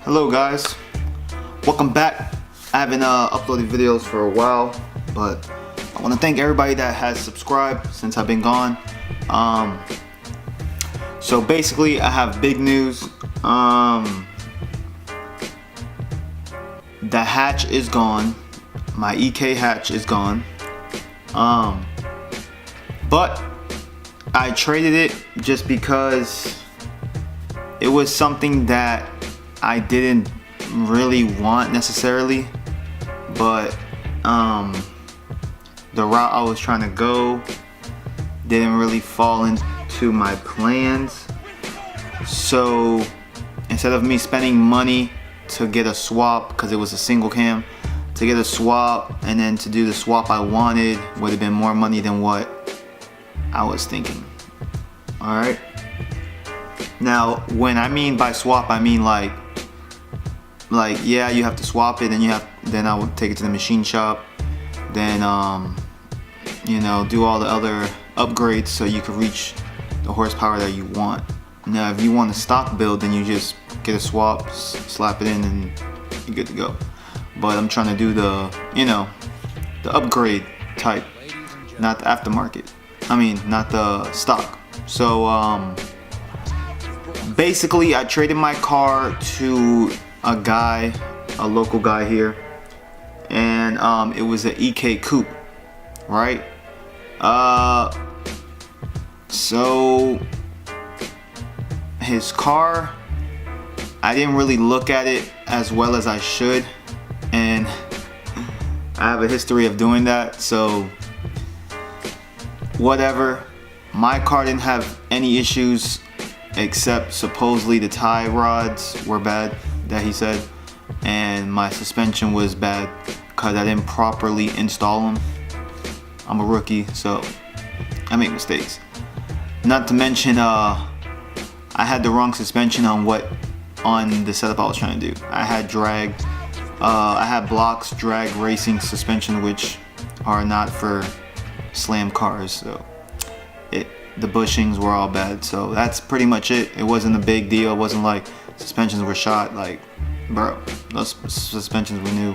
Hello guys, welcome back. I haven't uploaded videos for a while, but I want to thank everybody that has subscribed since I've been gone. So basically I have big news. The hatch is gone. My EK hatch is gone. But I traded it just because it was something that I didn't really want necessarily, but the route I was trying to go didn't really fall into my plans. So instead of me spending money to get a swap, because it was a single cam, to get a swap and then to do the swap I wanted would have been more money than what I was thinking. Alright, now when I mean by swap, I mean like yeah, you have to swap it, and then I would take it to the machine shop, then you know, do all the other upgrades so you can reach the horsepower that you want. Now if you want a stock build, then you just get a swap, slap it in, and you're good to go. But I'm trying to do the, you know, the upgrade type, not the aftermarket. I mean, not the stock. So basically I traded my car to a guy, a local guy here, and it was an EK coupe, right? So his car, I didn't really look at it as well as I should, and I have a history of doing that, so whatever. My car didn't have any issues except supposedly the tie rods were bad, that he said, and my suspension was bad because I didn't properly install them. I'm a rookie, so I make mistakes. Not to mention I had the wrong suspension on the setup I was trying to do. I had drag, I had blocks drag racing suspension, which are not for slam cars, so the bushings were all bad. So that's pretty much it. It wasn't a big deal. It wasn't like suspensions were shot. Like, bro, those suspensions were new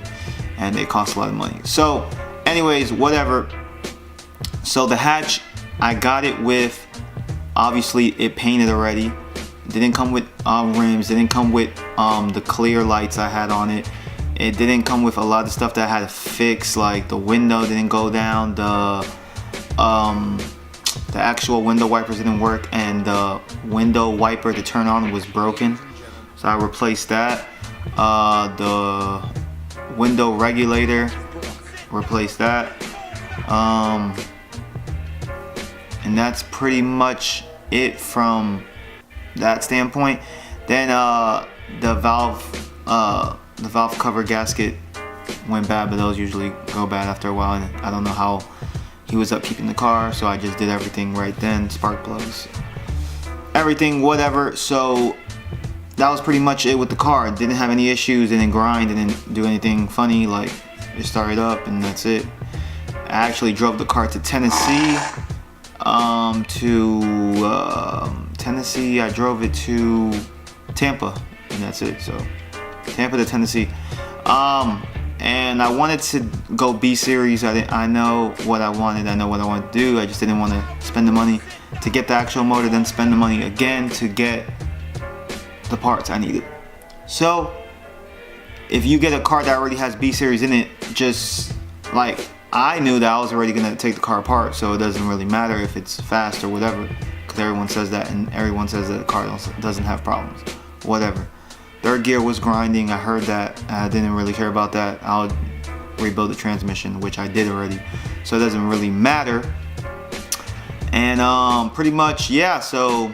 and they cost a lot of money. So anyways, whatever. So the hatch, I got it with, obviously it painted already. It didn't come with rims. It didn't come with the clear lights I had on it. It didn't come with a lot of stuff that I had to fix, like the window didn't go down, the actual window wipers didn't work, and the window wiper to turn on was broken, so I replaced that. The window regulator, replaced that, and that's pretty much it from that standpoint. Then the valve cover gasket went bad, but those usually go bad after a while, and I don't know how he was upkeeping the car, so I just did everything right then, spark plugs, everything, whatever. So that was pretty much it with the car. It didn't have any issues, didn't grind, didn't do anything funny, like it started up and that's it. I actually drove the car to Tennessee, Tennessee, I drove it to Tampa, and that's it. So Tampa to Tennessee. And I wanted to go B series. I know what I wanted. I know what I want to do. I just didn't want to spend the money to get the actual motor, then spend the money again to get the parts I needed. So if you get a car that already has B series in it, just like I knew that I was already gonna take the car apart, so it doesn't really matter if it's fast or whatever, because everyone says that, and everyone says that the car doesn't have problems. Whatever. Third gear was grinding, I heard that. I didn't really care about that. I'll rebuild the transmission, which I did already, so it doesn't really matter. And pretty much, yeah, so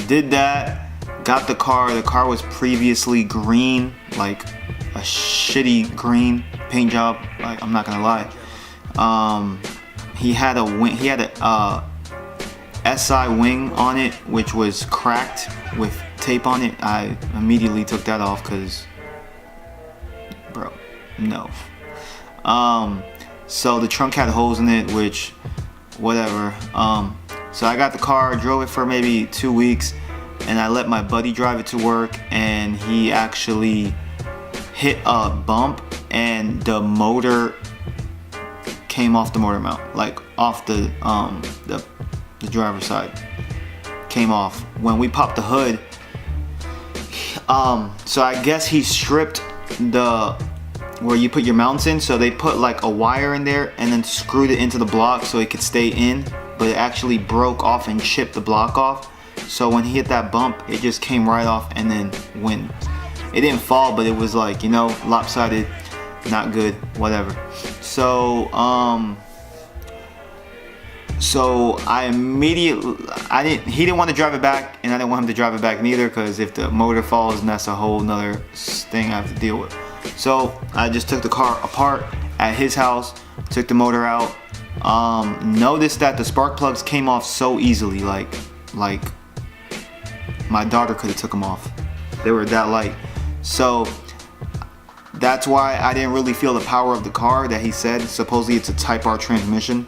did that, got the car. The car was previously green, like a shitty green paint job, like I'm not gonna lie. He had a SI wing on it, which was cracked with tape on it. I immediately took that off because, bro, no. So the trunk had holes in it, which, whatever. So I got the car, drove it for maybe 2 weeks, and I let my buddy drive it to work, and he actually hit a bump and the motor came off the motor mount, like off the driver's side, came off. When we popped the hood, so I guess he stripped the where you put your mounts in, so they put like a wire in there and then screwed it into the block so it could stay in, but it actually broke off and chipped the block off. So when he hit that bump, it just came right off, and then when it didn't fall, but it was like, you know, lopsided, not good, whatever. So I immediately, he didn't want to drive it back, and I didn't want him to drive it back neither, because if the motor falls, then that's a whole nother thing I have to deal with. So I just took the car apart at his house, took the motor out. Noticed that the spark plugs came off so easily, like my daughter could have took them off. They were that light. So that's why I didn't really feel the power of the car that he said. Supposedly it's a Type R transmission,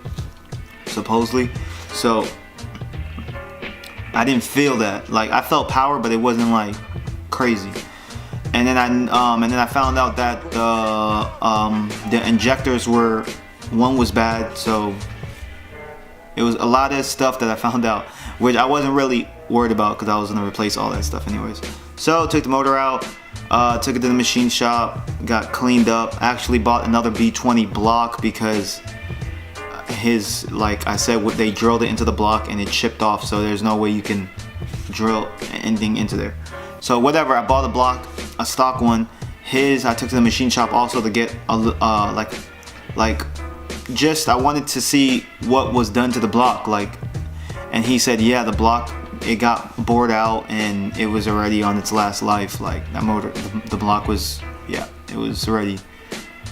supposedly. So I didn't feel that. Like, I felt power, but it wasn't like crazy. And then I found out that the injectors were, one was bad. So it was a lot of stuff that I found out, which I wasn't really worried about because I was gonna replace all that stuff anyways. So took the motor out, took it to the machine shop, got cleaned up. Actually bought another B20 block because his, like I said, they drilled it into the block and it chipped off, so there's no way you can drill anything into there. So whatever, I bought a block, a stock one. His, I took to the machine shop also to get a just I wanted to see what was done to the block, like, and he said, yeah, the block, it got bored out and it was already on its last life. Like, that motor, the block was, yeah, it was ready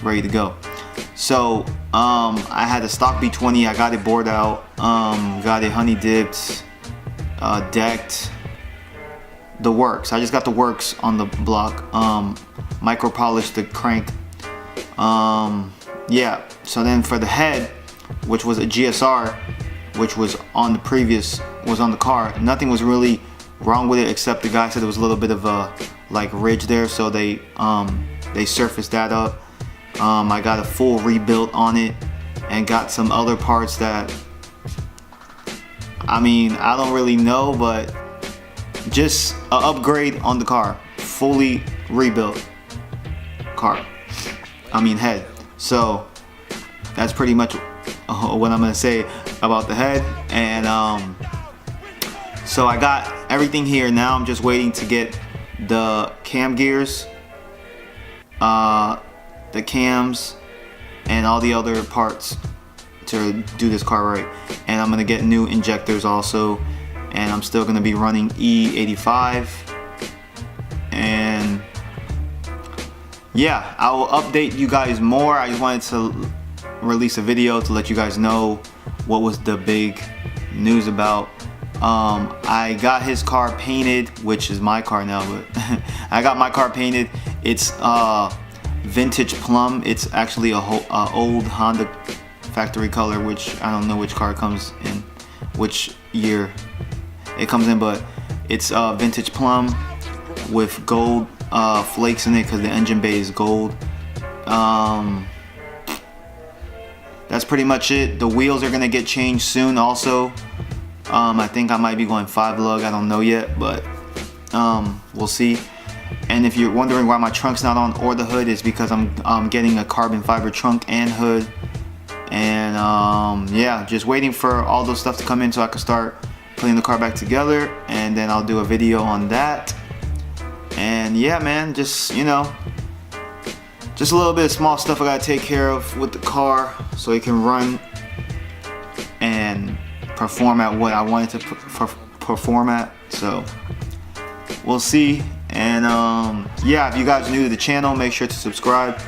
to go. So I had a stock B20, I got it bored out, got it honey dipped, decked, the works. I just got the works on the block, micro polished the crank. Yeah, so then for the head, which was a GSR, which was on the previous, was on the car, nothing was really wrong with it except the guy said there was a little bit of a like ridge there, so they surfaced that up. I got a full rebuild on it and got some other parts that, I mean, I don't really know, but just an upgrade on the car, fully rebuilt car, I mean head. So that's pretty much what I'm gonna say about the head. And so I got everything here. Now I'm just waiting to get the cam gears, the cams, and all the other parts to do this car right. And I'm gonna get new injectors also, and I'm still gonna be running E85. And yeah, I will update you guys more. I just wanted to release a video to let you guys know what was the big news about. I got his car painted, which is my car now, but I got my car painted. It's vintage plum. It's actually a old Honda factory color, which I don't know which car it comes in, which year it comes in, but it's vintage plum with gold flakes in it because the engine bay is gold. That's pretty much it. The wheels are gonna get changed soon also. I think I might be going 5 lug, I don't know yet, but we'll see. And if you're wondering why my trunk's not on or the hood, is because I'm getting a carbon fiber trunk and hood. And yeah, just waiting for all those stuff to come in so I can start putting the car back together, and then I'll do a video on that. And yeah, man, just, you know, just a little bit of small stuff I gotta take care of with the car so it can run and perform at what I want it to perform at. So we'll see. And yeah, if you guys are new to the channel, make sure to subscribe.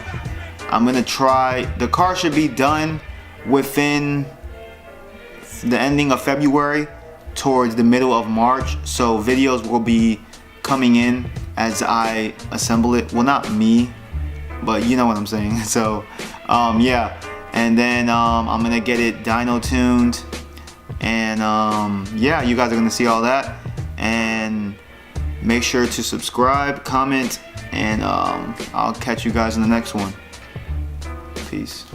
I'm gonna try, the car should be done within the ending of February towards the middle of March, so videos will be coming in as I assemble it. Well, not me, but you know what I'm saying. So yeah, and then I'm gonna get it dyno tuned, and yeah, you guys are gonna see all that. And Make sure to subscribe, comment, and I'll catch you guys in the next one. Peace.